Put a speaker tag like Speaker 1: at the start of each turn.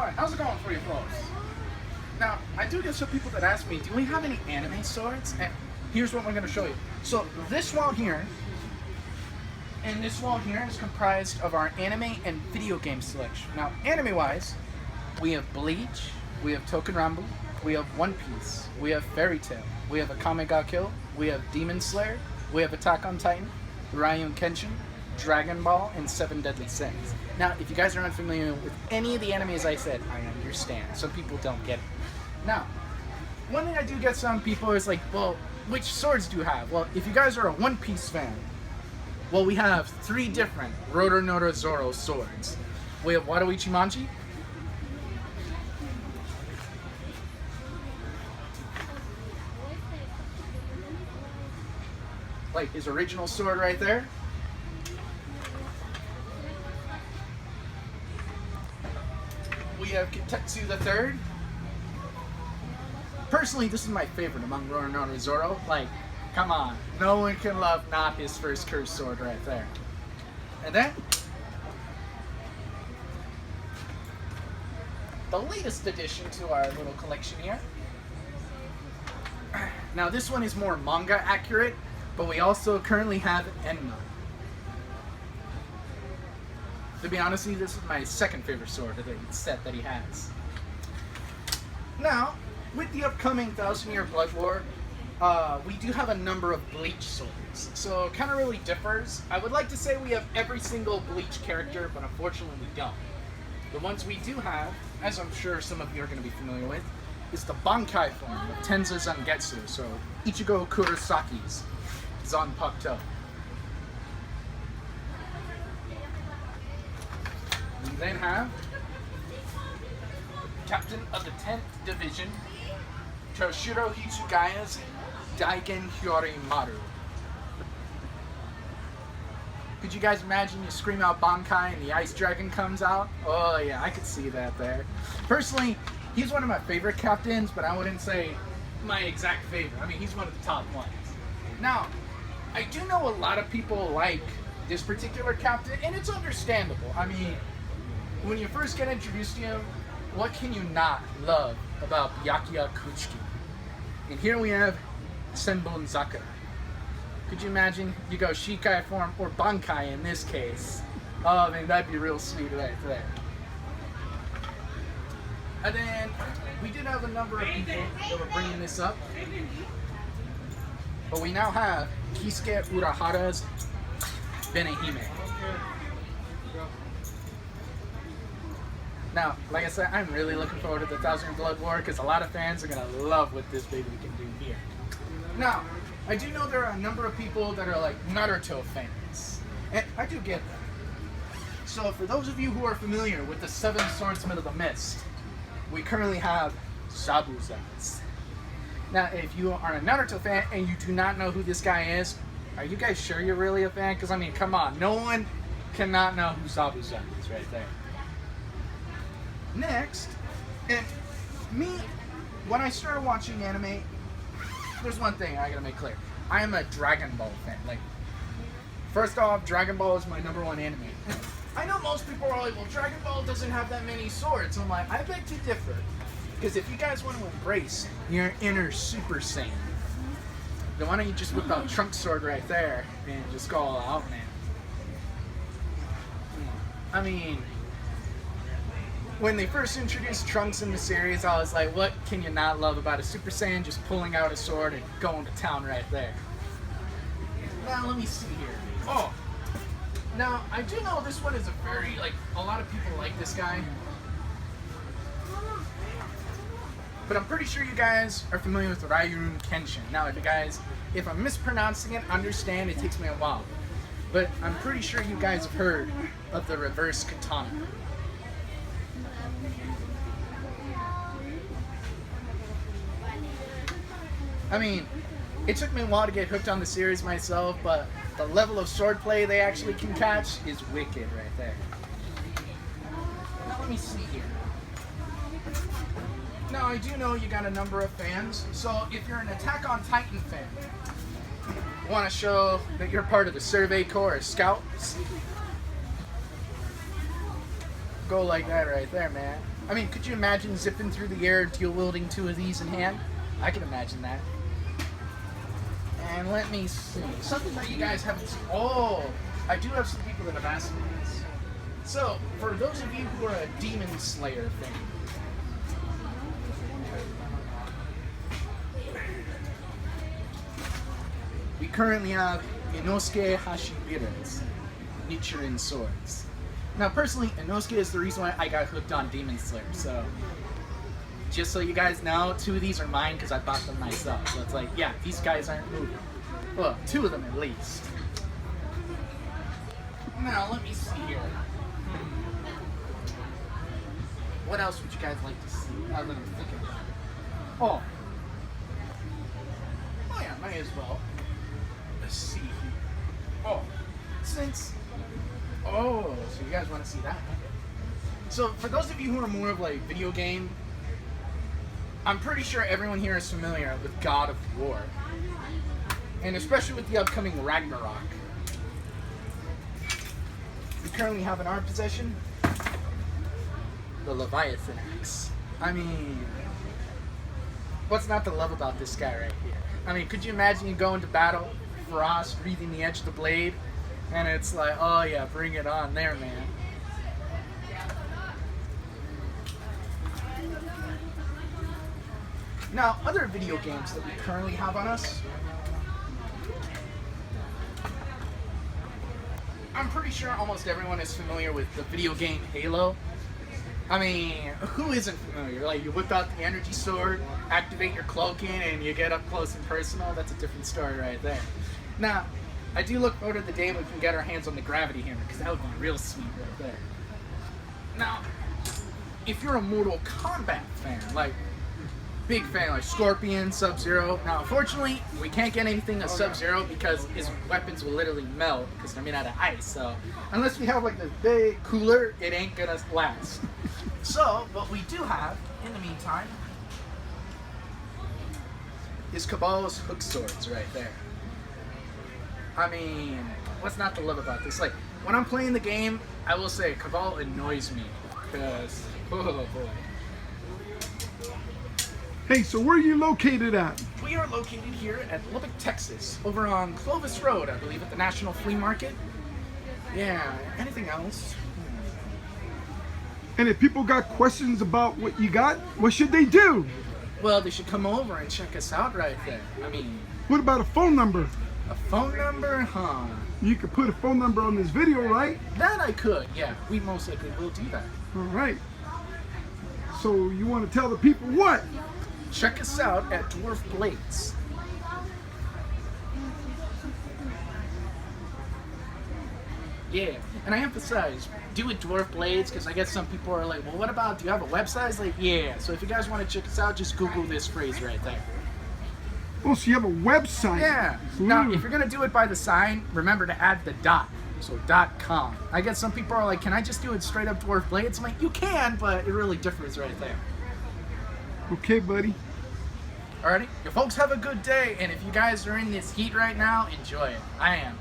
Speaker 1: Alright, how's it going for you folks? Now, I do get some people that ask me, do we have any anime swords? And here's what we're going to show you. So, this wall here, and this wall here is comprised of our anime and video game selection. Now, anime-wise, we have Bleach, we have Touken Ranbu, we have Onepiece, we have FairyTail, we have Akame ga Kill, we have DemonSlayer, we have Attack on Titan, Kenshin, Dragon Ball, and 7 Deadly Sins. Now, if you guys are unfamiliar with any of the animes I said, I understand. Some people don't get it. Now, one thing I do get some people is like, well, which swords do you have? Well, if you guys are a One Piece fan, well, we have 3 different Naruto Zoro swords. We have Wado Ichimonji, like his original sword right there. We have Kitetsu the Third. Personally, this is my favorite among Naruto Zoro. Like, come on, no one can love not his first cursed sword right there. And then the latest addition to our little collection here. Now, this one is more manga accurate, but we also currently have Enma. To be honest with you, this is my second favorite sword of the set that he has. Now, with the upcoming 1,000-year Blood War, we do have a number of Bleach swords. So it kind of really differs. I would like to say we have every single Bleach character, but unfortunately we don't. The ones we do have, as I'm sure some of you are going to be familiar with, is the Bankai form of Tenza Zangetsu, so Ichigo Kurosaki's Zanpakuto. We then have Captain of the 10th Division, Toshiro Hitsugaya's Daigen Hyori Maru. Could you guys imagine you scream out Bankai and the Ice Dragon comes out? Oh yeah, I could see that there. Personally, he's one of my favorite captains, but I wouldn't say my exact favorite. I mean, he's one of the top ones. Now, I do know a lot of people like this particular captain, and it's understandable. I mean, when you first get introduced to him, what can you not love about Byakuya Kuchiki? And here we have Senbon Zakura. Could you imagine you go Shikai form, or Bankai in this case? Oh man, that'd be real sweet right there. And then, we did have a number of people that were bringing this up. But we now have Kisuke Urahara's Benehime. Now, like I said, I'm really looking forward to the 1,000-year Blood War because a lot of fans are going to love what this baby can do here. Now, I do know there are a number of people that are like Naruto fans, and I do get them. So for those of you who are familiar with the 7 Swordsmen of the Mist, we currently have Zabuzas. Now, if you are a Naruto fan and you do not know who this guy is, are you guys sure you're really a fan? Because, I mean, come on. No one cannot know who Zabuza is right there. Next, and me, when I started watching anime, there's one thing I gotta make clear. I am a Dragon Ball fan. Like, first off, Dragon Ball is my #1 anime. I know most people are like, well, Dragon Ball doesn't have that many swords. I'm like, I beg to differ. Because if you guys want to embrace your inner Super Saiyan, then why don't you just whip out Trunks sword right there and just go all out, man. I mean, when they first introduced Trunks in the series, I was like, what can you not love about a Super Saiyan just pulling out a sword and going to town right there? Now, let me see here. Oh, now, I do know this one is a very, like, a lot of people like this guy. But I'm pretty sure you guys are familiar with rourinikenshin. Now, if I'm mispronouncing it, understand, it takes me a while. But I'm pretty sure you guys have heard of the reverse katana. I mean, it took me a while to get hooked on the series myself, but the level of swordplay they actually can catch is wicked right there. Now let me see here. Now I do know you got a number of fans, so if you're an Attack on Titan fan, want to show that you're part of the Survey Corps or Scouts, go like that right there, man. I mean, could you imagine zipping through the air, dual wielding 2 of these in hand? I can imagine that. And let me see. Something that you guys haven't seen. Oh, I do have some people that have asked me this. So, for those of you who are a DemonSlayer fan, we currently have Inosuke Hashibira's Nichiren swords. Now, personally, Inosuke is the reason why I got hooked on DemonSlayer, so just so you guys know, 2 of these are mine because I bought them myself. So it's like, yeah, these guys aren't moving. Well, 2 of them at least. Now, let me see here. What else would you guys like to see other than thinking about it? Oh yeah, might as well. Let's see here. Oh, so you guys want to see that? So for those of you who are more of like video game, I'm pretty sure everyone here is familiar with Godofwar, and especially with the upcoming Ragnarok. We currently have in our possession the Leviathan Axe. I mean, what's not to love about this guy right here? I mean, could you imagine you go into battle, frost, breathing the edge of the blade, and it's like, oh yeah, bring it on there, man. Now, other video games that we currently have on us, I'm pretty sure almost everyone is familiar with the video game Halo. I mean, who isn't familiar? Like, you whip out the energy sword, activate your cloaking, and you get up close and personal. That's a different story right there. Now, I do look forward to the day when we can get our hands on the gravity hammer, because that would be real sweet right there. Now, if you're a Mortal Kombat fan, like, big fan, like Scorpion, Sub-Zero. Now, unfortunately, we can't get anything of Sub-Zero because his weapons will literally melt because they're made out of ice. So, unless we have like the big cooler, it ain't gonna last. So, what we do have, in the meantime, is Kabal's HookSwords right there. I mean, what's not to love about this? Like, when I'm playing the game, I will say Kabal annoys me because, oh boy.
Speaker 2: Hey, so where are you located at?
Speaker 1: We are located here at Lubbock, Texas, over on Clovis Road, I believe, at the National Flea-market. Yeah, anything else?
Speaker 2: And if people got questions about what you got, what should they do?
Speaker 1: Well, they should come over and check us out right there. I mean...
Speaker 2: What about a phone number?
Speaker 1: A phone number? Huh.
Speaker 2: You could put a phone number on this video, right?
Speaker 1: That I could, yeah. We most likely will do that.
Speaker 2: All right. So you want to tell the people what?
Speaker 1: Check us out at DwarfBlades. Yeah, and I emphasize, do it DwarfBlades, because I guess some people are like, well, what about, do you have a website? It's like, yeah, so if you guys want to check us out, just Google this phrase right there.
Speaker 2: Oh, so you have a website?
Speaker 1: Yeah.
Speaker 2: Ooh.
Speaker 1: Now, if you're going to do it by the sign, remember to add the dot. So .com. I guess some people are like, can I just do it straight up DwarfBlades? I'm like, you can, but it really differs right there.
Speaker 2: Okay, buddy.
Speaker 1: Alrighty, you folks have a good day, and if you guys are in this heat right now, enjoy it. I am.